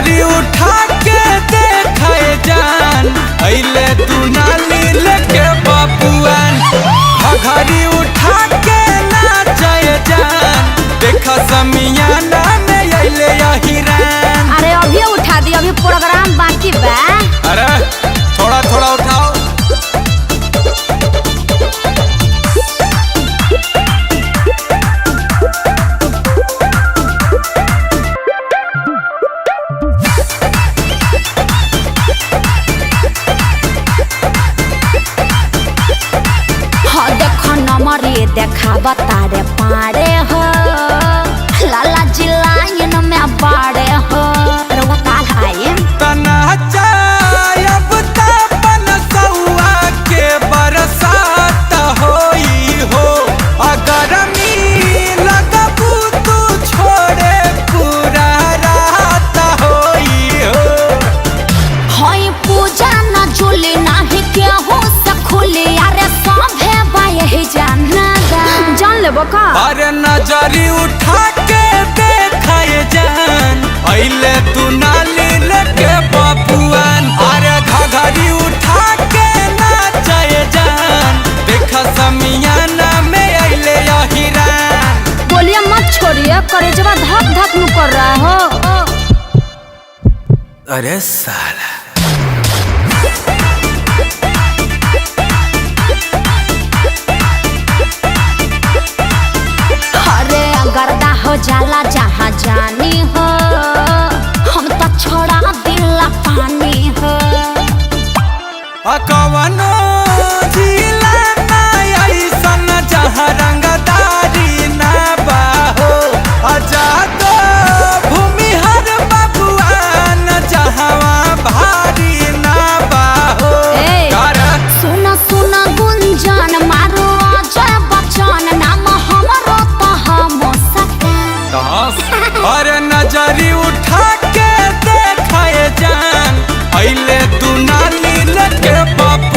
नजरी उठा के देखे जान अइले तू नाली लेके बाबुआन घघरी उठा के नाचे जान देखा समियाना में अइले हिरान। अरे अभी उठा दी, अभी प्रोग्राम बाकी बा। अरे थोड़ा थोड़ा उठाओ। नमरी देखा बतारे पारे हो लाला जी लाइन में बाड़े हो रोता लाइन तना चायब तपन सौआ के बरसात होई हो अगर मी लगबू तू छोड़े पूरा रात होई हो। होई पूजा न जुली नाही के हो सखुली अरे सभे बाये जाना जान लेबो का। अरे नजरी उठा के देखाए जान अइले तू नाली लेके बाबुआन अरे घघरी उठा के नाचे जान देखा समियाना में अइले हिरान। बोलिए मत छोड़िए करेजवा धक धक नु कर रहा हो। अरे साला गर्दा हो जाला जहाँ जानी हो हम तो छोड़ा दिला पानी हो। कवनो जिला ना ऐसन जहाँ रंगदारी ना बाहो आजाद भूमि हर बबुआन जहाँ भारी ना बाहो। सुना सुना गुंजन मारो अजय बच्चन नाम हमरो तो हम अरे नजरी उठा के देखाए जान अइले तू नाली लेके बाबू